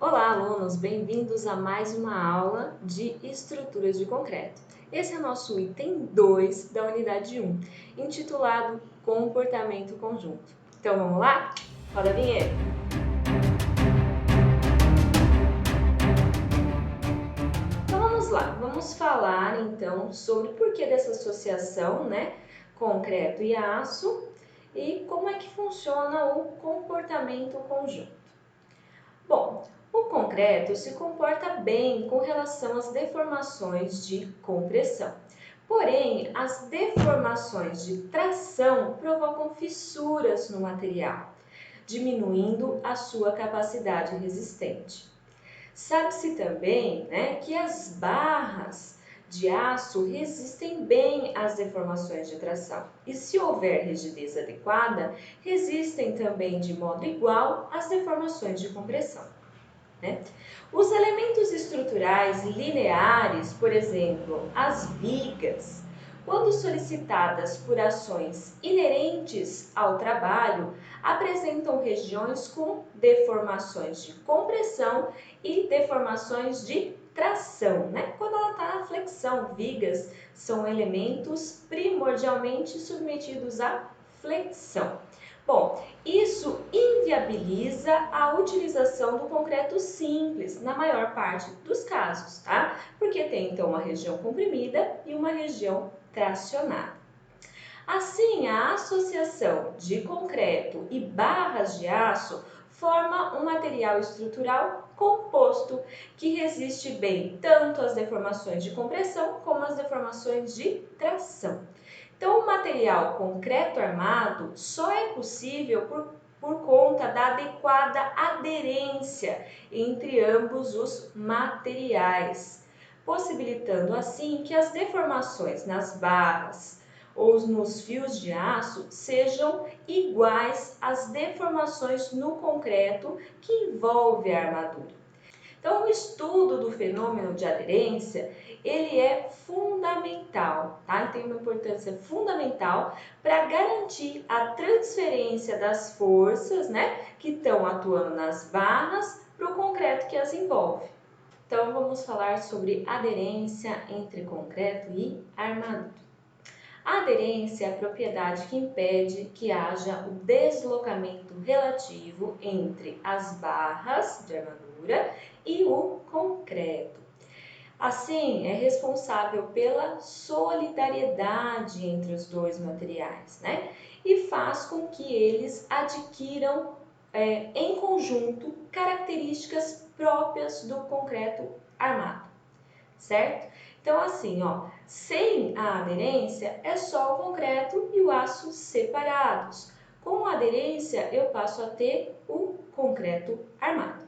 Olá, alunos! Bem-vindos a mais uma aula de estruturas de concreto. Esse é nosso item 2 da unidade 1, intitulado Comportamento Conjunto. Então, vamos lá? Roda a vinheta! Então, vamos lá. Vamos falar, então, sobre o porquê dessa associação, concreto e aço, e como é que funciona o comportamento conjunto. Bom, o concreto se comporta bem com relação às deformações de compressão. Porém, as deformações de tração provocam fissuras no material, diminuindo a sua capacidade resistente. Sabe-se também, que as barras de aço resistem bem às deformações de tração e, se houver rigidez adequada, resistem também de modo igual às deformações de compressão. Os elementos estruturais lineares, por exemplo, as vigas, quando solicitadas por ações inerentes ao trabalho, apresentam regiões com deformações de compressão e deformações de tração, Quando ela está na flexão, vigas são elementos primordialmente submetidos à flexão. Bom, isso inviabiliza a utilização do concreto simples na maior parte dos casos, tá? Porque tem então uma região comprimida e uma região tracionada. Assim, a associação de concreto e barras de aço forma um material estrutural composto que resiste bem tanto às deformações de compressão como às deformações de tração. Então, o material concreto armado só é possível por conta da adequada aderência entre ambos os materiais, possibilitando assim que as deformações nas barras ou nos fios de aço sejam iguais às deformações no concreto que envolve a armadura. Então, o estudo do fenômeno de aderência, ele é fundamental, tá? E tem uma importância fundamental para garantir a transferência das forças, que estão atuando nas barras para o concreto que as envolve. Então, vamos falar sobre aderência entre concreto e armadura. A aderência é a propriedade que impede que haja o deslocamento relativo entre as barras de armadura e o concreto. Assim, é responsável pela solidariedade entre os dois materiais, E faz com que eles adquiram em conjunto características próprias do concreto armado, certo? Então, assim, sem a aderência é só o concreto e o aço separados. Com a aderência, eu passo a ter o concreto armado.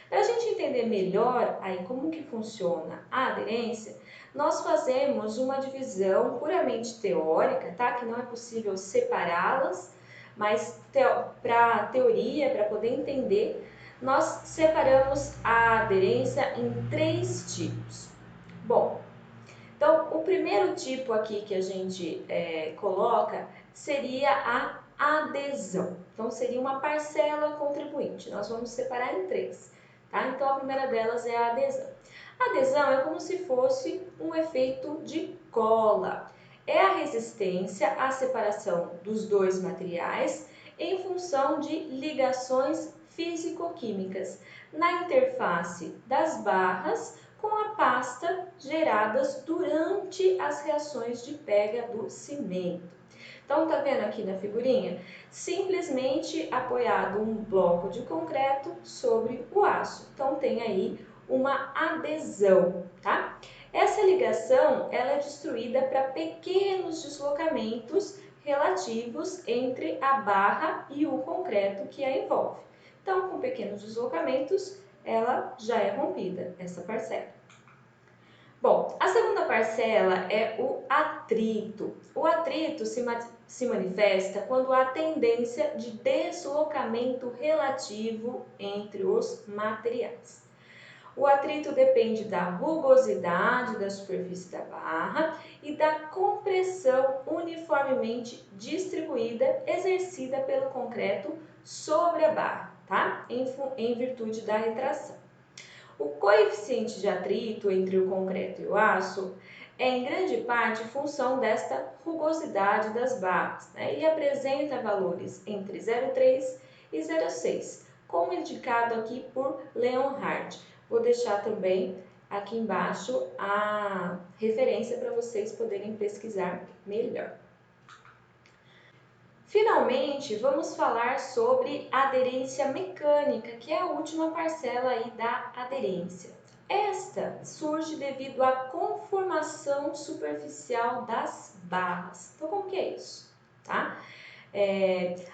Para a gente entender melhor aí como que funciona a aderência, nós fazemos uma divisão puramente teórica, tá? Que não é possível separá-las, mas para teoria, para poder entender, nós separamos a aderência em 3 tipos. Bom, então o primeiro tipo aqui que a gente coloca seria a adesão. Então seria uma parcela contribuinte. Nós vamos separar em 3, tá? Então a primeira delas é a adesão. A adesão é como se fosse um efeito de cola. É a resistência à separação dos dois materiais em função de ligações físico-químicas na interface das barras com a pasta geradas durante as reações de pega do cimento. Então, tá vendo aqui na figurinha? Simplesmente apoiado um bloco de concreto sobre o aço. Então, tem aí uma adesão, tá? Essa ligação, ela é destruída para pequenos deslocamentos relativos entre a barra e o concreto que a envolve. Então, com pequenos deslocamentos, ela já é rompida, essa parcela. Bom, a segunda parcela é o atrito. O atrito se manifesta quando há tendência de deslocamento relativo entre os materiais. O atrito depende da rugosidade da superfície da barra e da compressão uniformemente distribuída exercida pelo concreto sobre a barra, tá? Em virtude da retração. O coeficiente de atrito entre o concreto e o aço é em grande parte função desta rugosidade das barras, né? E apresenta valores entre 0,3 e 0,6, como indicado aqui por Leonhard. Vou deixar também aqui embaixo a referência para vocês poderem pesquisar melhor. Finalmente, vamos falar sobre aderência mecânica, que é a última parcela aí da aderência. Esta surge devido à conformação superficial das barras. Então, como que é isso? Tá?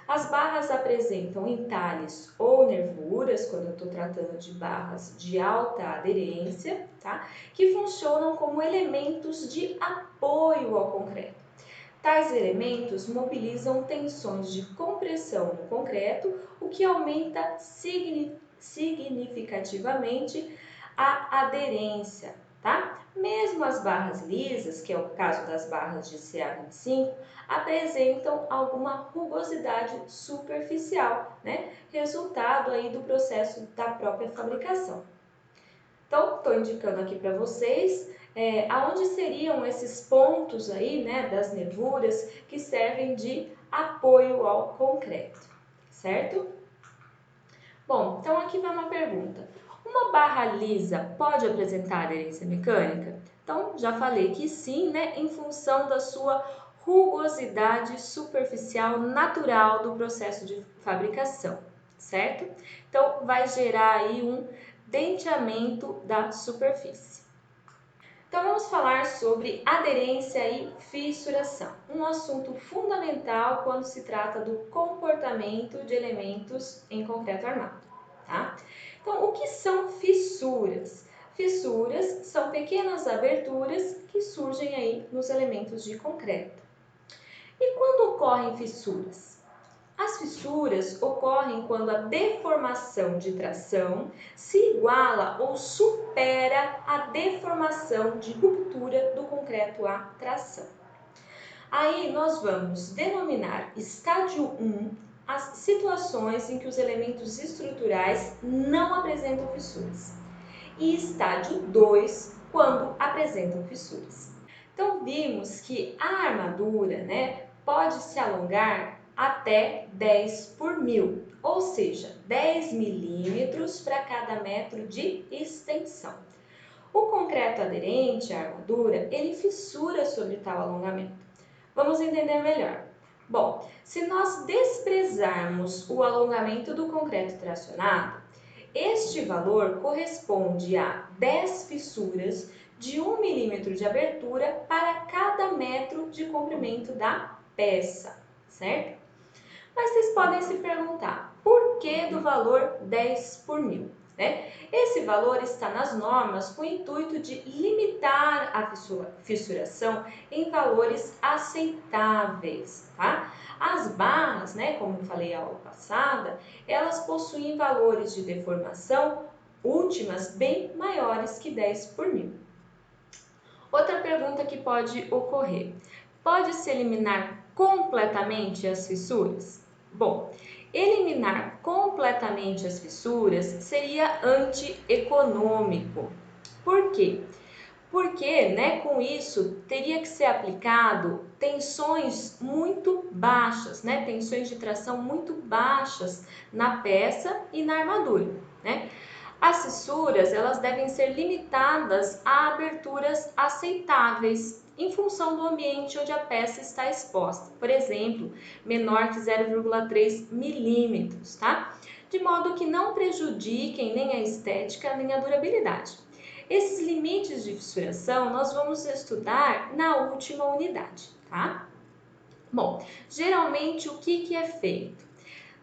As barras apresentam entalhes ou nervuras, quando eu estou tratando de barras de alta aderência, tá? Que funcionam como elementos de apoio ao concreto. Tais elementos mobilizam tensões de compressão no concreto, o que aumenta significativamente a aderência, tá? Mesmo as barras lisas, que é o caso das barras de CA25, apresentam alguma rugosidade superficial, né? Resultado aí do processo da própria fabricação. Então, estou indicando aqui para vocês aonde seriam esses pontos aí, né, das nervuras que servem de apoio ao concreto, certo? Bom, então aqui vai uma pergunta. Uma barra lisa pode apresentar aderência mecânica? Então, já falei que sim, né, em função da sua rugosidade superficial natural do processo de fabricação, certo? Então, vai gerar aí um denteamento da superfície. Então vamos falar sobre aderência e fissuração, um assunto fundamental quando se trata do comportamento de elementos em concreto armado, tá? Então, o que são fissuras? Fissuras são pequenas aberturas que surgem aí nos elementos de concreto. E quando ocorrem fissuras? As fissuras ocorrem quando a deformação de tração se iguala ou supera a deformação de ruptura do concreto à tração. Aí nós vamos denominar estágio 1 as situações em que os elementos estruturais não apresentam fissuras e estágio 2 quando apresentam fissuras. Então vimos que a armadura, né, pode se alongar até 10 por mil, ou seja, 10 milímetros para cada metro de extensão. O concreto aderente à armadura, ele fissura sobre tal alongamento. Vamos entender melhor. Bom, se nós desprezarmos o alongamento do concreto tracionado, este valor corresponde a 10 fissuras de 1 milímetro de abertura para cada metro de comprimento da peça, certo? Mas vocês podem se perguntar, por que do valor 10 por mil? Né? Esse valor está nas normas com o intuito de limitar a fissuração em valores aceitáveis, tá? As barras, né, como eu falei a aula passada, elas possuem valores de deformação últimas bem maiores que 10 por mil. Outra pergunta que pode ocorrer, pode-se eliminar completamente as fissuras? Bom, eliminar completamente as fissuras seria antieconômico. Por quê? Porque, né, com isso teria que ser aplicado tensões muito baixas, né, tensões de tração muito baixas na peça e na armadura, né? As fissuras, elas devem ser limitadas a aberturas aceitáveis em função do ambiente onde a peça está exposta. Por exemplo, menor que 0,3 milímetros, tá? De modo que não prejudiquem nem a estética nem a durabilidade. Esses limites de fissuração nós vamos estudar na última unidade, tá? Bom, geralmente o que é feito?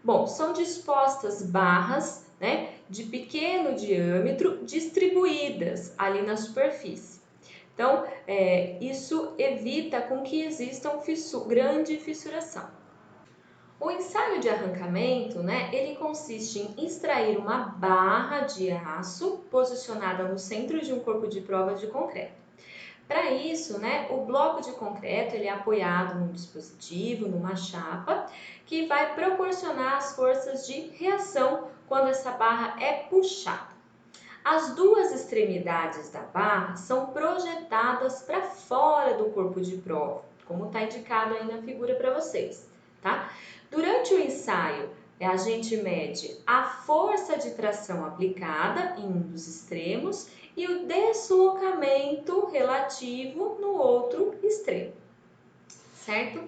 Bom, são dispostas barras, né, de pequeno diâmetro distribuídas ali na superfície. Então, isso evita com que exista grande fissuração. O ensaio de arrancamento, né, ele consiste em extrair uma barra de aço posicionada no centro de um corpo de prova de concreto. Para isso, né, o bloco de concreto ele é apoiado num dispositivo, numa chapa, que vai proporcionar as forças de reação quando essa barra é puxada. As duas extremidades da barra são projetadas para fora do corpo de prova, como está indicado aí na figura para vocês, tá? Durante o ensaio, a gente mede a força de tração aplicada em um dos extremos e o deslocamento relativo no outro extremo, certo?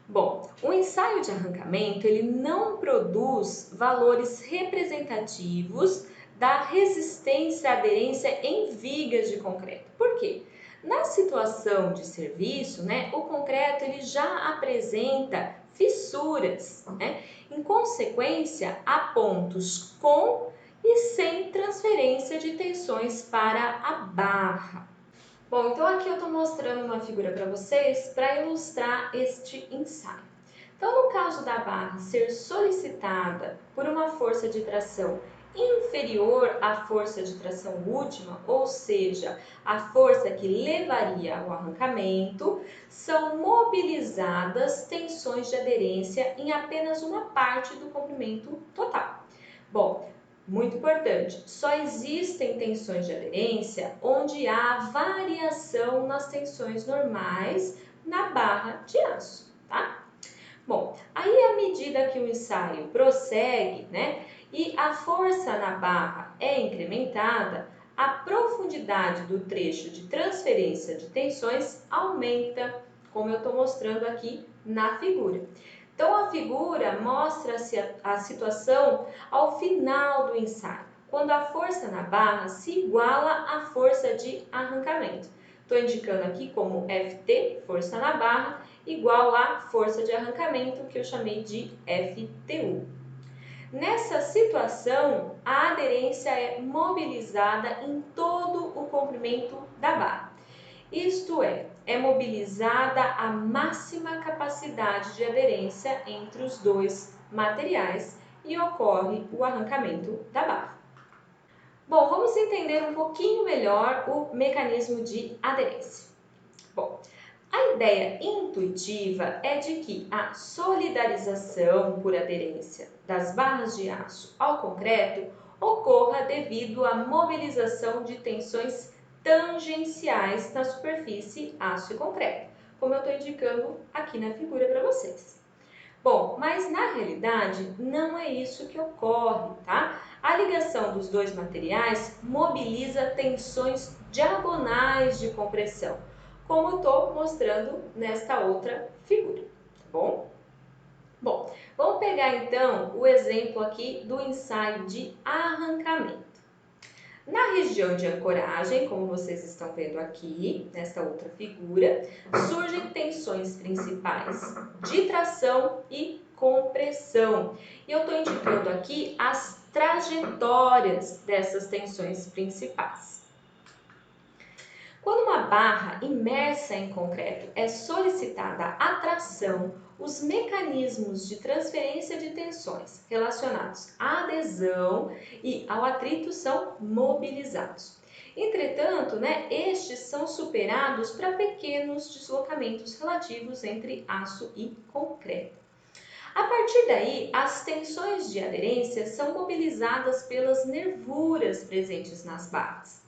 Bom, o ensaio de arrancamento ele não produz valores representativos da resistência à aderência em vigas de concreto. Por quê? Na situação de serviço, né, o concreto ele já apresenta fissuras, né? Em consequência, há pontos com e sem transferência de tensões para a barra. Bom, então aqui eu estou mostrando uma figura para vocês para ilustrar este ensaio. Então, no caso da barra ser solicitada por uma força de tração inferior à força de tração última, ou seja, a força que levaria ao arrancamento, são mobilizadas tensões de aderência em apenas uma parte do comprimento total. Bom, muito importante, só existem tensões de aderência onde há variação nas tensões normais na barra de aço, tá? Bom, aí à medida que o ensaio prossegue, né, e a força na barra é incrementada, a profundidade do trecho de transferência de tensões aumenta, como eu estou mostrando aqui na figura. Então, a figura mostra-se a situação ao final do ensaio, quando a força na barra se iguala à força de arrancamento. Estou indicando aqui como Ft, força na barra, igual à força de arrancamento, que eu chamei de Ftu. Nessa situação, a aderência é mobilizada em todo o comprimento da barra. Isto é mobilizada a máxima capacidade de aderência entre os dois materiais e ocorre o arrancamento da barra. Bom, vamos entender um pouquinho melhor o mecanismo de aderência. Bom, a ideia intuitiva é de que a solidarização por aderência das barras de aço ao concreto ocorra devido à mobilização de tensões tangenciais na superfície aço e concreto, como eu estou indicando aqui na figura para vocês. Bom, mas na realidade não é isso que ocorre, tá? A ligação dos dois materiais mobiliza tensões diagonais de compressão, como eu estou mostrando nesta outra figura, tá bom? Bom, vamos pegar então o exemplo aqui do ensaio de arrancamento. Na região de ancoragem, como vocês estão vendo aqui, nesta outra figura, surgem tensões principais de tração e compressão. E eu estou indicando aqui as trajetórias dessas tensões principais. Quando uma barra imersa em concreto é solicitada a tração, os mecanismos de transferência de tensões relacionados à adesão e ao atrito são mobilizados. Entretanto, estes são superados para pequenos deslocamentos relativos entre aço e concreto. A partir daí, as tensões de aderência são mobilizadas pelas nervuras presentes nas barras,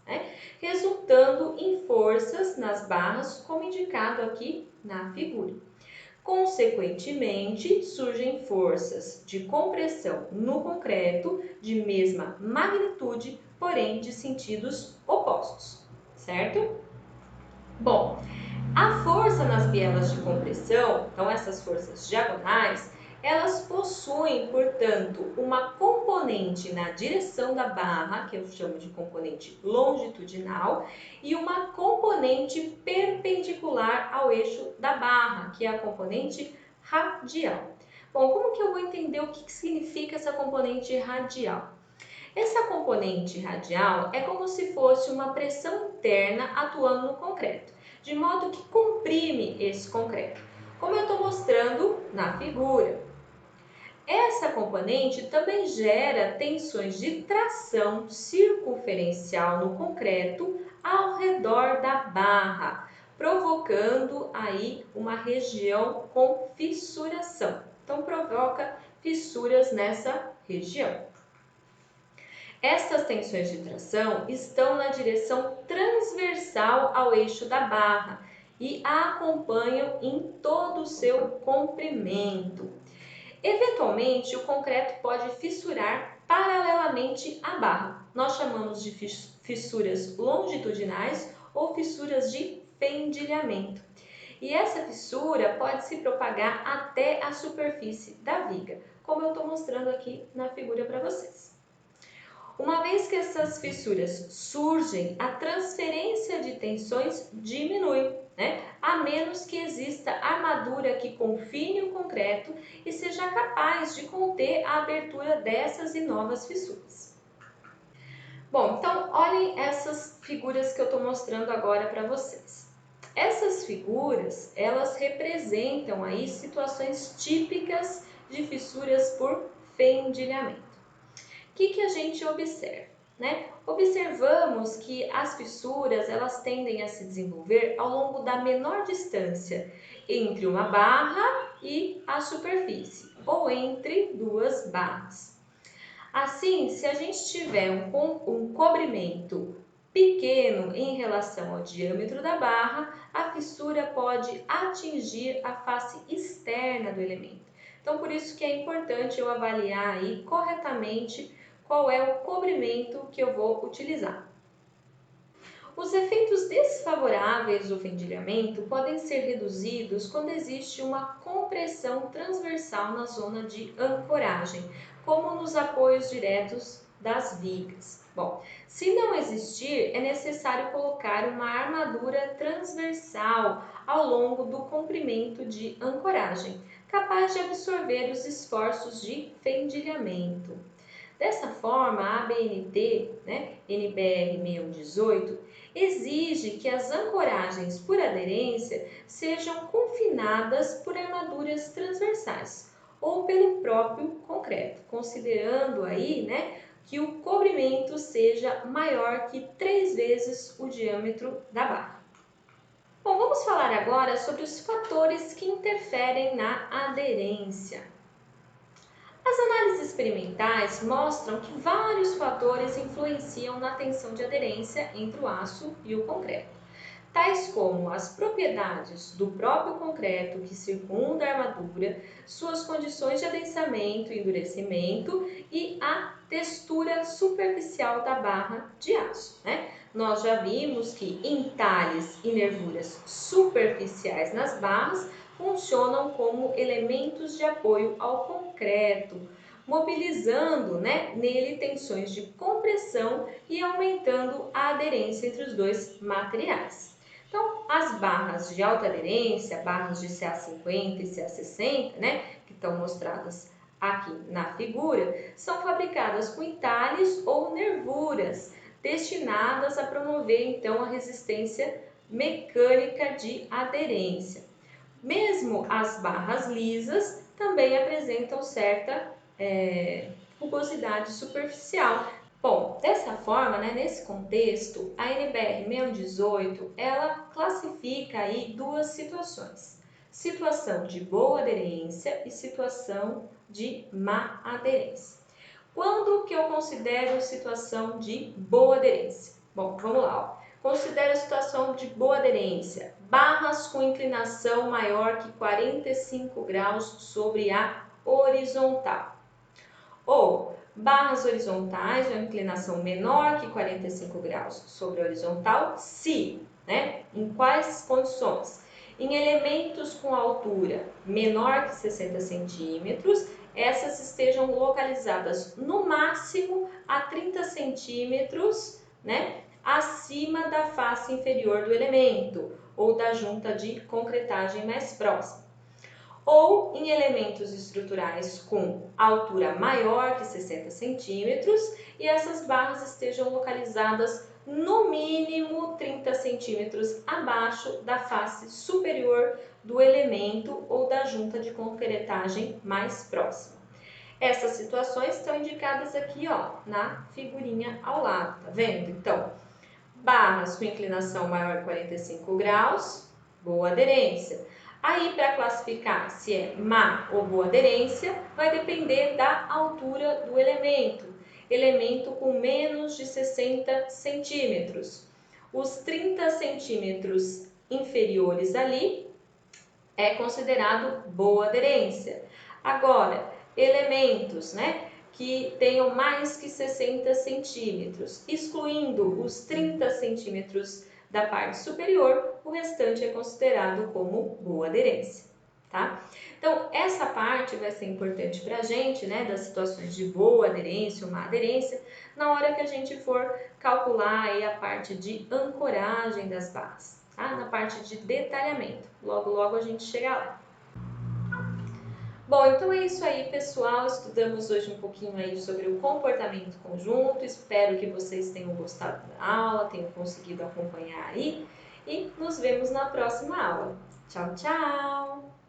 resultando em forças nas barras, como indicado aqui na figura. Consequentemente, surgem forças de compressão no concreto de mesma magnitude, porém de sentidos opostos, certo? Bom, a força nas bielas de compressão, então essas forças diagonais, elas possuem, portanto, uma componente na direção da barra, que eu chamo de componente longitudinal, e uma componente perpendicular ao eixo da barra, que é a componente radial. Bom, como que eu vou entender o que significa essa componente radial? Essa componente radial é como se fosse uma pressão interna atuando no concreto, de modo que comprime esse concreto, como eu estou mostrando na figura. Essa componente também gera tensões de tração circunferencial no concreto ao redor da barra, provocando aí uma região com fissuração. Então, provoca fissuras nessa região. Estas tensões de tração estão na direção transversal ao eixo da barra e a acompanham em todo o seu comprimento. Eventualmente, o concreto pode fissurar paralelamente à barra. Nós chamamos de fissuras longitudinais ou fissuras de fendilhamento. E essa fissura pode se propagar até a superfície da viga, como eu estou mostrando aqui na figura para vocês. Uma vez que essas fissuras surgem, a transferência de tensões diminui, a menos que exista armadura que confine o concreto e seja capaz de conter a abertura dessas e novas fissuras. Bom, então olhem essas figuras que eu estou mostrando agora para vocês. Essas figuras, elas representam aí situações típicas de fissuras por fendilhamento. O que a gente observa? Observamos que as fissuras elas tendem a se desenvolver ao longo da menor distância entre uma barra e a superfície, ou entre duas barras. Assim, se a gente tiver um cobrimento pequeno em relação ao diâmetro da barra, a fissura pode atingir a face externa do elemento. Então, por isso que é importante eu avaliar aí corretamente qual é o cobrimento que eu vou utilizar. Os efeitos desfavoráveis do fendilhamento podem ser reduzidos quando existe uma compressão transversal na zona de ancoragem, como nos apoios diretos das vigas. Bom, se não existir, é necessário colocar uma armadura transversal ao longo do comprimento de ancoragem, capaz de absorver os esforços de fendilhamento. Dessa forma, a ABNT, NBR 6118, exige que as ancoragens por aderência sejam confinadas por armaduras transversais ou pelo próprio concreto, considerando aí, que o cobrimento seja maior que 3 vezes o diâmetro da barra. Bom, vamos falar agora sobre os fatores que interferem na aderência. As análises experimentais mostram que vários fatores influenciam na tensão de aderência entre o aço e o concreto, tais como as propriedades do próprio concreto que circunda a armadura, suas condições de adensamento e endurecimento e a textura superficial da barra de aço. Nós já vimos que entalhes e nervuras superficiais nas barras funcionam como elementos de apoio ao concreto, mobilizando nele tensões de compressão e aumentando a aderência entre os dois materiais. Então, as barras de alta aderência, barras de CA50 e CA60, que estão mostradas aqui na figura, são fabricadas com entalhes ou nervuras, destinadas a promover então a resistência mecânica de aderência. Mesmo as barras lisas também apresentam certa rugosidade superficial. Bom, dessa forma, nesse contexto, a NBR 6118, ela classifica aí duas situações. Situação de boa aderência e situação de má aderência. Quando que eu considero situação de boa aderência? Bom, vamos lá. Considero a situação de boa aderência. Barras com inclinação maior que 45 graus sobre a horizontal. Ou barras horizontais com inclinação menor que 45 graus sobre a horizontal, se, em quais condições? Em elementos com altura menor que 60 centímetros, essas estejam localizadas no máximo a 30 centímetros, acima da face inferior do elemento ou da junta de concretagem mais próxima. Ou em elementos estruturais com altura maior que 60 centímetros e essas barras estejam localizadas no mínimo 30 centímetros abaixo da face superior do elemento ou da junta de concretagem mais próxima. Essas situações estão indicadas aqui, na figurinha ao lado, tá vendo? Então, barras com inclinação maior que 45 graus, boa aderência. Aí, para classificar se é má ou boa aderência, vai depender da altura do elemento. elemento com menos de 60 centímetros. Os 30 centímetros inferiores ali é considerado boa aderência. Agora, elementos, né, que tenham mais que 60 centímetros, excluindo os 30 centímetros da parte superior, o restante é considerado como boa aderência, tá? Então, essa parte vai ser importante para a gente, né, das situações de boa aderência ou má aderência, na hora que a gente for calcular aí a parte de ancoragem das barras, tá? Na parte de detalhamento. Logo, logo a gente chega lá. Bom, então é isso aí, pessoal. Estudamos hoje um pouquinho aí sobre o comportamento conjunto. Espero que vocês tenham gostado da aula, tenham conseguido acompanhar aí. E nos vemos na próxima aula. Tchau, tchau!